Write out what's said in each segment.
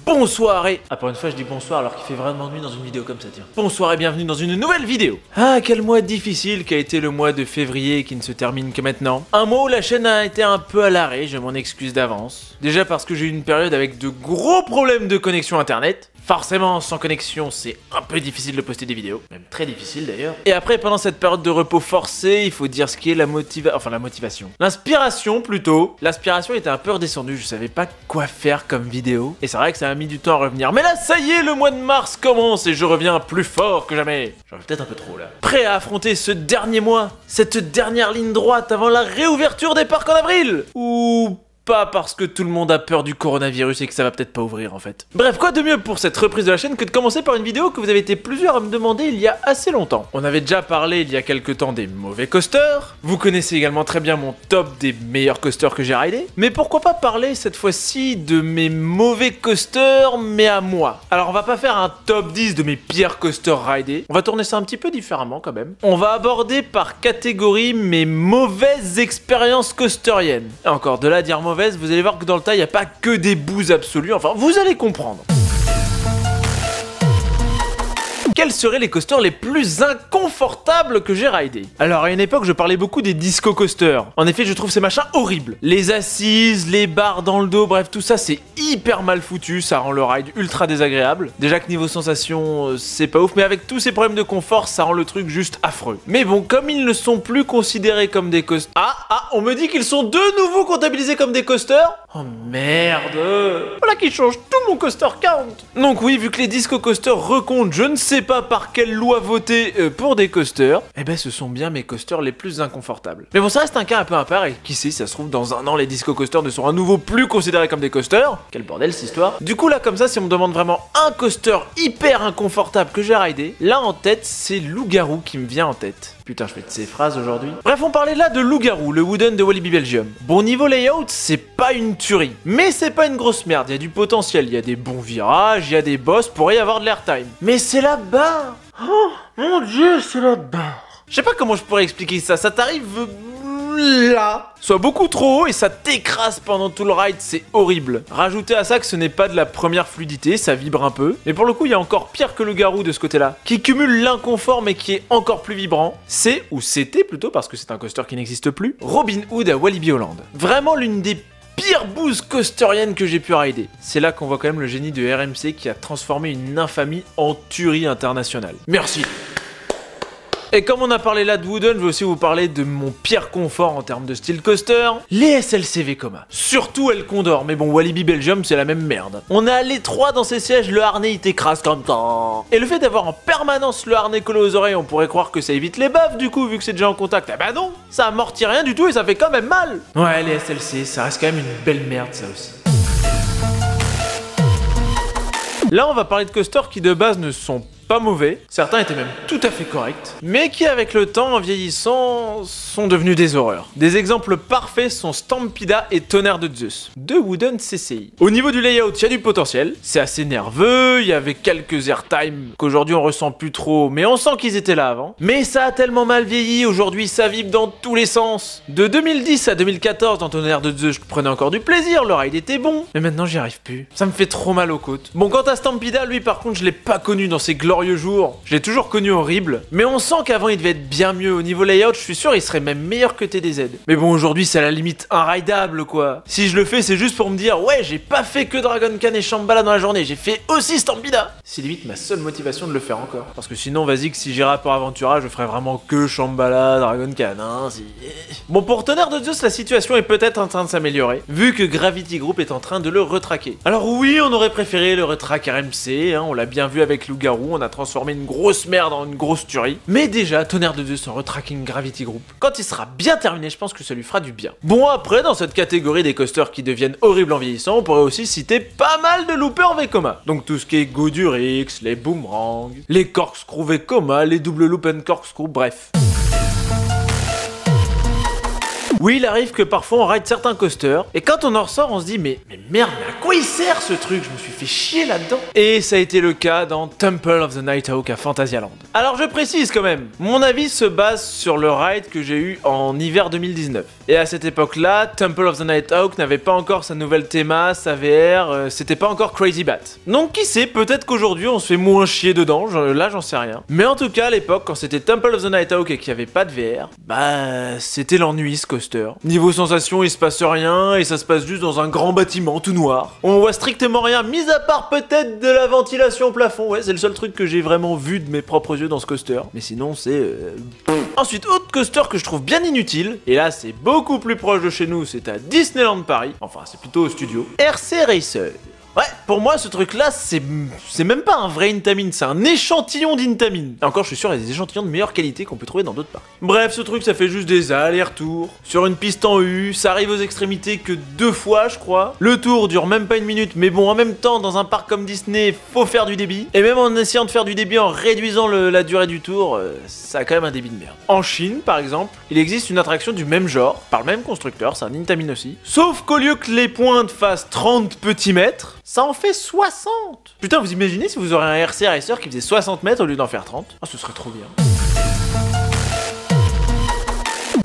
Bonsoir et... Ah, pour une fois je dis bonsoir alors qu'il fait vraiment nuit dans une vidéo comme ça, tiens. Bonsoir et bienvenue dans une nouvelle vidéo. Ah, quel mois difficile qu'a été le mois de février qui ne se termine que maintenant. Un mois où la chaîne a été un peu à l'arrêt, je m'en excuse d'avance. Déjà parce que j'ai eu une période avec de gros problèmes de connexion internet. Forcément, sans connexion, c'est un peu difficile de poster des vidéos. Même très difficile d'ailleurs. Et après, pendant cette période de repos forcé, il faut dire ce qui est la motivation. L'inspiration plutôt. L'aspiration était un peu redescendue, je savais pas quoi faire comme vidéo. Et c'est vrai que ça a mis du temps à revenir. Mais là, ça y est, le mois de mars commence et je reviens plus fort que jamais. J'en fais peut-être un peu trop là. Prêt à affronter ce dernier mois, cette dernière ligne droite avant la réouverture des parcs en avril. Ou... pas parce que tout le monde a peur du coronavirus et que ça va peut-être pas ouvrir en fait. Bref, quoi de mieux pour cette reprise de la chaîne que de commencer par une vidéo que vous avez été plusieurs à me demander il y a assez longtemps. On avait déjà parlé il y a quelques temps des mauvais coasters, vous connaissez également très bien mon top des meilleurs coasters que j'ai ridés, mais pourquoi pas parler cette fois-ci de mes mauvais coasters mais à moi. Alors on va pas faire un top 10 de mes pires coasters ridés, on va tourner ça un petit peu différemment quand même. On va aborder par catégorie mes mauvaises expériences coasteriennes. Et encore de là à dire mauvais, vous allez voir que dans le tas, il n'y a pas que des bouses absolues, enfin, vous allez comprendre. Quels seraient les coasters les plus inconfortables que j'ai ridés? Alors à une époque je parlais beaucoup des disco coasters. En effet je trouve ces machins horribles. Les assises, les barres dans le dos, bref tout ça c'est hyper mal foutu, ça rend le ride ultra désagréable. Déjà que niveau sensation c'est pas ouf, mais avec tous ces problèmes de confort ça rend le truc juste affreux. Mais bon, comme ils ne sont plus considérés comme des coasters... Ah, on me dit qu'ils sont de nouveau comptabilisés comme des coasters. Oh merde. Voilà qui change tout mon coaster count. Donc oui, vu que les disco coasters recomptent, je ne sais pas par quelle loi voter pour des coasters, eh ben ce sont bien mes coasters les plus inconfortables. Mais bon, ça reste un cas un peu à part et qui sait, ça se trouve dans un an les disco coasters ne seront à nouveau plus considérés comme des coasters. Quel bordel cette histoire. Du coup là comme ça, si on me demande vraiment un coaster hyper inconfortable que j'ai ridé, là en tête c'est Loup-Garou qui me vient en tête. Putain, je fais de ces phrases aujourd'hui. Bref, on parlait là de Loup-Garou, le wooden de Walibi Belgium. Bon, niveau layout, c'est pas une tuerie. Mais c'est pas une grosse merde, il y a du potentiel, il y a des bons virages, il y a des boss, pourrait y avoir de l'airtime. Mais c'est la barre. Oh, mon dieu, c'est la barre. Je sais pas comment je pourrais expliquer ça, ça t'arrive... là, soit beaucoup trop haut et ça t'écrase pendant tout le ride, c'est horrible. Rajoutez à ça que ce n'est pas de la première fluidité, ça vibre un peu. Mais pour le coup, il y a encore pire que le Garou de ce côté-là, qui cumule l'inconfort mais qui est encore plus vibrant. C'est, ou c'était plutôt, parce que c'est un coaster qui n'existe plus, Robin Hood à Walibi Holland. Vraiment l'une des pires bouses coasteriennes que j'ai pu rider. C'est là qu'on voit quand même le génie de RMC qui a transformé une infamie en tuerie internationale. Merci. Et comme on a parlé là de Wooden, je vais aussi vous parler de mon pire confort en termes de style coaster, les SLC Vekoma. Surtout El Condor, mais bon, Walibi Belgium c'est la même merde. On est à l'étroit dans ces sièges, le harnais il t'écrase comme ça. Et le fait d'avoir en permanence le harnais collé aux oreilles, on pourrait croire que ça évite les baffes du coup, vu que c'est déjà en contact. Eh ben non, ça amortit rien du tout et ça fait quand même mal. Ouais, les SLC, ça reste quand même une belle merde ça aussi. Là on va parler de coasters qui de base ne sont pas mauvais, certains étaient même tout à fait corrects, mais qui avec le temps, en vieillissant, sont devenus des horreurs. Des exemples parfaits sont Stampida et Tonnerre de Zeus, deux Wooden CCI. Au niveau du layout, il y a du potentiel, c'est assez nerveux, il y avait quelques airtime qu'aujourd'hui on ressent plus trop, mais on sent qu'ils étaient là avant. Mais ça a tellement mal vieilli, aujourd'hui ça vibre dans tous les sens. De 2010 à 2014, dans Tonnerre de Zeus, je prenais encore du plaisir, le ride était bon, mais maintenant j'y arrive plus. Ça me fait trop mal aux côtes. Bon, quant à Stampida, lui par contre, je l'ai pas connu dans ses glorieux jours. Je l'ai toujours connu horrible, mais on sent qu'avant il devait être bien mieux. Au niveau layout, je suis sûr il serait même meilleur que TDZ. Mais bon, aujourd'hui c'est à la limite inridable quoi. Si je le fais, c'est juste pour me dire ouais, j'ai pas fait que Dragon Khan et Shambhala dans la journée, j'ai fait aussi Stampida. C'est limite ma seule motivation de le faire encore. Parce que sinon, vas-y que si j'irais pour Aventura, je ferais vraiment que Shambhala, Dragon Khan, hein, si... Bon, pour Tonnerre de Zeus, la situation est peut-être en train de s'améliorer, vu que Gravity Group est en train de le retraquer. Alors oui, on aurait préféré le retrack RMC, hein, on l'a bien vu avec Loup-Garou, on a transformé une grosse merde en une grosse tuerie. Mais déjà, Tonnerre de Zeus en retracking Gravity Group, quand il sera bien terminé, je pense que ça lui fera du bien. Bon, après, dans cette catégorie des coasters qui deviennent horribles en vieillissant, on pourrait aussi citer pas mal de loopers Vekoma. Donc tout ce qui est Godurix, les boomerangs, les corkscrew Vekoma, les double loop and corkscrew, bref. Oui, il arrive que parfois on ride certains coasters, et quand on en ressort, on se dit mais merde, mais à quoi il sert ce truc? Je me suis fait chier là-dedans. Et ça a été le cas dans Temple of the Nighthawk à Fantasyland. Alors je précise quand même, mon avis se base sur le ride que j'ai eu en hiver 2019. Et à cette époque-là, Temple of the Nighthawk n'avait pas encore sa nouvelle théma, sa VR, c'était pas encore Crazy Bat. Donc qui sait, peut-être qu'aujourd'hui on se fait moins chier dedans, là j'en sais rien. Mais en tout cas à l'époque, quand c'était Temple of the Nighthawk et qu'il n'y avait pas de VR, bah c'était l'ennui ce coaster. Niveau sensation, il se passe rien et ça se passe juste dans un grand bâtiment tout noir. On voit strictement rien, mis à part peut-être de la ventilation au plafond. Ouais, c'est le seul truc que j'ai vraiment vu de mes propres yeux dans ce coaster. Mais sinon c'est... Ensuite, autre coaster que je trouve bien inutile, et là c'est beaucoup plus proche de chez nous, c'est à Disneyland Paris, enfin c'est plutôt au studio, RC Racer. Ouais, pour moi, ce truc-là, c'est même pas un vrai Intamin, c'est un échantillon d'Intamin. Et encore, je suis sûr, il y a des échantillons de meilleure qualité qu'on peut trouver dans d'autres parcs. Bref, ce truc, ça fait juste des allers-retours, sur une piste en U, ça arrive aux extrémités que 2 fois, je crois. Le tour dure même pas 1 minute, mais bon, en même temps, dans un parc comme Disney, faut faire du débit. Et même en essayant de faire du débit en réduisant la durée du tour, ça a quand même un débit de merde. En Chine, par exemple, il existe une attraction du même genre, par le même constructeur, c'est un Intamin aussi. Sauf qu'au lieu que les pointes fassent 30 petits mètres, ça en fait 60. Putain, vous imaginez si vous aurez un RC Racer qui faisait 60 mètres au lieu d'en faire 30? Ah, ce serait trop bien.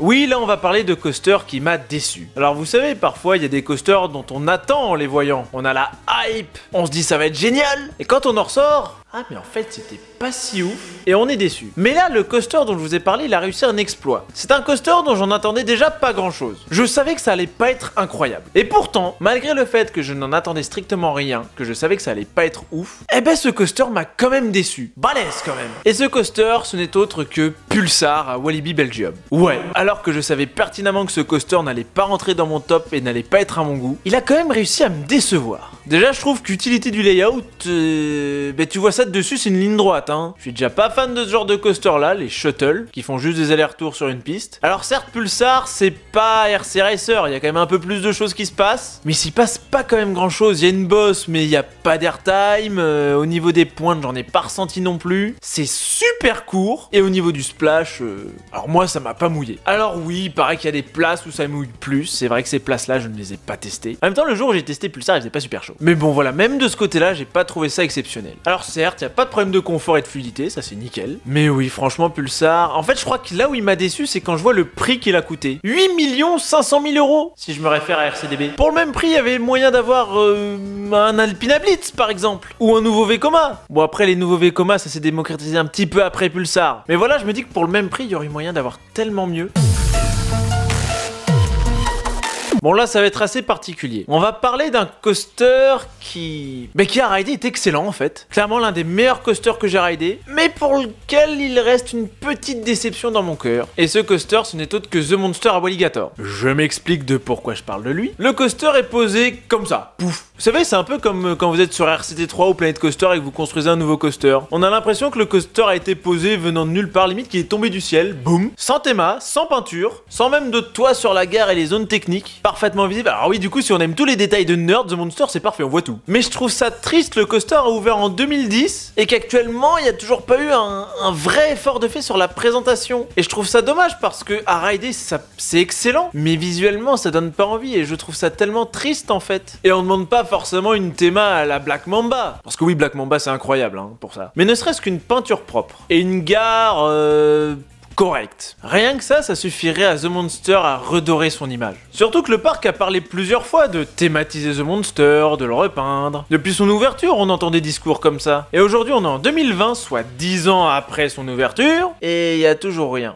Oui, là on va parler de coaster qui m'a déçu. Alors vous savez, parfois il y a des coasters dont on attend en les voyant. On a la hype, on se dit ça va être génial. Et quand on en ressort, ah mais en fait c'était pas si ouf. Et on est déçu. Mais là, le coaster dont je vous ai parlé, il a réussi un exploit. C'est un coaster dont j'en attendais déjà pas grand chose. Je savais que ça allait pas être incroyable. Et pourtant, malgré le fait que je n'en attendais strictement rien, que je savais que ça allait pas être ouf, eh ben ce coaster m'a quand même déçu. Balèze quand même. Et ce coaster, ce n'est autre que Pulsar à Walibi Belgium. Ouais, alors que je savais pertinemment que ce coaster n'allait pas rentrer dans mon top et n'allait pas être à mon goût, il a quand même réussi à me décevoir. Déjà, je trouve qu'utilité du layout, ben tu vois ça de dessus, c'est une ligne droite, hein. Je suis déjà pas fan de ce genre de coaster là, les shuttles, qui font juste des allers-retours sur une piste. Alors certes, Pulsar, c'est pas RC Racer, il y a quand même un peu plus de choses qui se passent, mais il s'y passe pas quand même grand chose. Il y a une bosse, mais il y a pas d'airtime, au niveau des pointes, j'en ai pas ressenti non plus. C'est super court, et au niveau du splash, alors moi ça m'a pas mouillé. Alors oui, il paraît qu'il y a des places où ça mouille plus, c'est vrai que ces places-là, je ne les ai pas testées. En même temps, le jour où j'ai testé Pulsar, il faisait pas super chaud. Mais bon voilà, même de ce côté-là, j'ai pas trouvé ça exceptionnel. Alors certes, il y a pas de problème de confort et de fluidité, ça c'est nickel. Mais oui, franchement, Pulsar... En fait, je crois que là où il m'a déçu, c'est quand je vois le prix qu'il a coûté. 8 500 000 €, si je me réfère à RCDB. Pour le même prix, il y avait moyen d'avoir un Alpina Blitz, par exemple. Ou un nouveau Vekoma. Bon, après, les nouveaux Vekoma, ça s'est démocratisé un petit peu après Pulsar. Mais voilà, je me dis que pour le même prix, il y aurait moyen d'avoir tellement mieux. Bon là ça va être assez particulier. On va parler d'un coaster qui a ridé est excellent en fait. Clairement l'un des meilleurs coasters que j'ai ridé, mais pour lequel il reste une petite déception dans mon cœur. Et ce coaster ce n'est autre que The Monster à Walligator. Je m'explique de pourquoi je parle de lui. Le coaster est posé comme ça. Pouf. Vous savez, c'est un peu comme quand vous êtes sur RCT3 ou Planet Coaster et que vous construisez un nouveau coaster. On a l'impression que le coaster a été posé venant de nulle part, limite qu'il est tombé du ciel, boum, sans théma, sans peinture, sans même de toit sur la gare et les zones techniques, parfaitement visible. Alors oui, du coup, si on aime tous les détails de nerd, The Monster, c'est parfait, on voit tout. Mais je trouve ça triste, le coaster a ouvert en 2010 et qu'actuellement, il n'y a toujours pas eu un vrai effort de fait sur la présentation. Et je trouve ça dommage parce que à rider, c'est excellent, mais visuellement, ça donne pas envie et je trouve ça tellement triste en fait. Et on demande pas forcément une théma à la Black Mamba. Parce que oui, Black Mamba, c'est incroyable hein, pour ça. Mais ne serait-ce qu'une peinture propre. Et une gare... correct. Rien que ça suffirait à The Monster à redorer son image. Surtout que le parc a parlé plusieurs fois de thématiser The Monster, de le repeindre. Depuis son ouverture, on entend des discours comme ça. Et aujourd'hui, on est en 2020, soit 10 ans après son ouverture, et il y a toujours rien.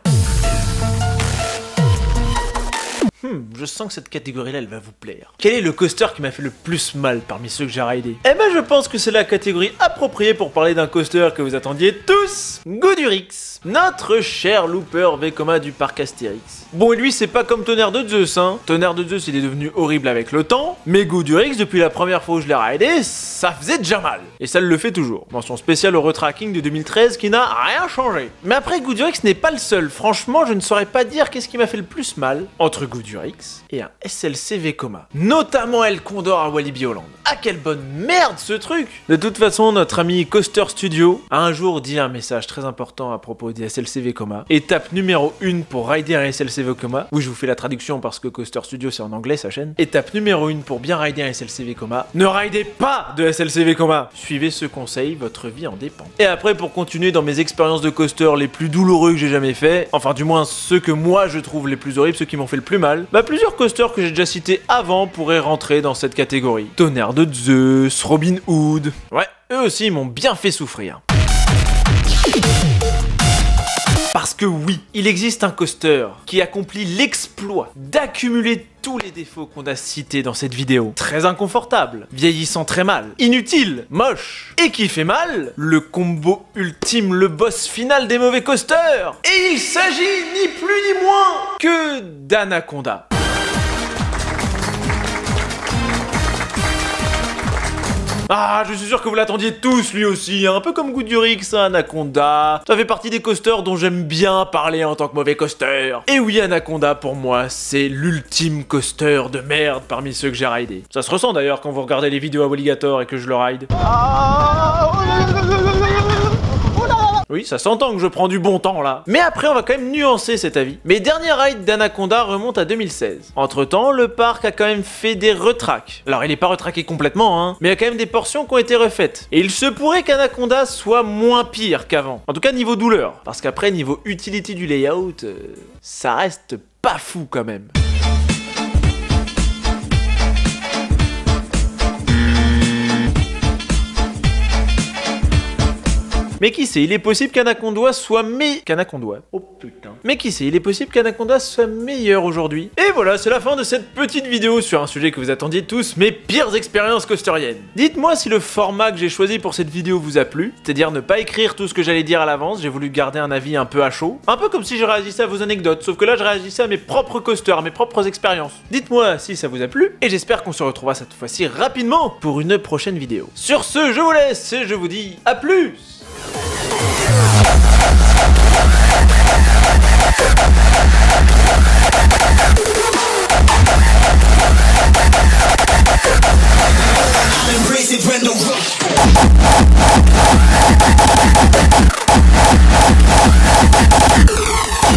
Je sens que cette catégorie-là, elle va vous plaire. Quel est le coaster qui m'a fait le plus mal parmi ceux que j'ai ridés? Eh ben, je pense que c'est la catégorie appropriée pour parler d'un coaster que vous attendiez tous, Goodurix, notre cher looper Vekoma du parc Astérix. Bon, et lui, c'est pas comme Tonnerre de Zeus, hein. Tonnerre de Zeus, il est devenu horrible avec le temps, mais Goodurix, depuis la première fois où je l'ai ridé, ça faisait déjà mal. Et ça le fait toujours. Mention spéciale au retracking de 2013 qui n'a rien changé. Mais après, Goodurix n'est pas le seul. Franchement, je ne saurais pas dire qu'est-ce qui m'a fait le plus mal entre Goodurix Goodurix et un SLC Vekoma. Notamment El Condor à Walibi Holland. Ah quelle bonne merde ce truc! De toute façon, notre ami Coaster Studio a un jour dit un message très important à propos des SLC Vekoma. Étape numéro 1 pour rider un SLC Vekoma. Oui, je vous fais la traduction parce que Coaster Studio c'est en anglais sa chaîne. Étape numéro 1 pour bien rider un SLC Vekoma. Ne ridez pas de SLC Vekoma! Suivez ce conseil, votre vie en dépend. Et après, pour continuer dans mes expériences de coaster les plus douloureux que j'ai jamais fait, enfin du moins ceux que moi je trouve les plus horribles, ceux qui m'ont fait le plus mal, bah plusieurs coasters que j'ai déjà cités avant pourraient rentrer dans cette catégorie. Tonnerre de Zeus, Robin Hood, ouais, eux aussi ils m'ont bien fait souffrir. Parce que oui, il existe un coaster qui accomplit l'exploit d'accumuler tous les défauts qu'on a cités dans cette vidéo. Très inconfortable, vieillissant très mal, inutile, moche, et qui fait mal, le combo ultime, le boss final des mauvais coasters. Et il s'agit ni plus ni moins que d'Anaconda. Ah, je suis sûr que vous l'attendiez tous lui aussi, un peu comme Goodurix, Anaconda. Ça fait partie des coasters dont j'aime bien parler en tant que mauvais coaster. Et oui, Anaconda pour moi, c'est l'ultime coaster de merde parmi ceux que j'ai ridé. Ça se ressent d'ailleurs quand vous regardez les vidéos à Walligator et que je le ride. Oui, ça s'entend que je prends du bon temps là. Mais après, on va quand même nuancer cet avis. Mes derniers rides d'Anaconda remontent à 2016. Entre temps, le parc a quand même fait des retracks. Alors, il est pas retraqué complètement, hein, mais il y a quand même des portions qui ont été refaites. Et il se pourrait qu'Anaconda soit moins pire qu'avant. En tout cas, niveau douleur. Parce qu'après, niveau utilité du layout, ça reste pas fou quand même. Mais qui sait, il est possible qu'Anaconda soit Oh putain. Mais qui sait, il est possible qu'Anaconda soit meilleur aujourd'hui. Et voilà, c'est la fin de cette petite vidéo sur un sujet que vous attendiez tous, mes pires expériences coasteriennes. Dites-moi si le format que j'ai choisi pour cette vidéo vous a plu, c'est-à-dire ne pas écrire tout ce que j'allais dire à l'avance, j'ai voulu garder un avis un peu à chaud. Un peu comme si je réagissais à vos anecdotes, sauf que là je réagissais à mes propres coasters, à mes propres expériences. Dites-moi si ça vous a plu, et j'espère qu'on se retrouvera cette fois-ci rapidement pour une prochaine vidéo. Sur ce, je vous laisse et je vous dis à plus! I'm embracing Brenda Rook.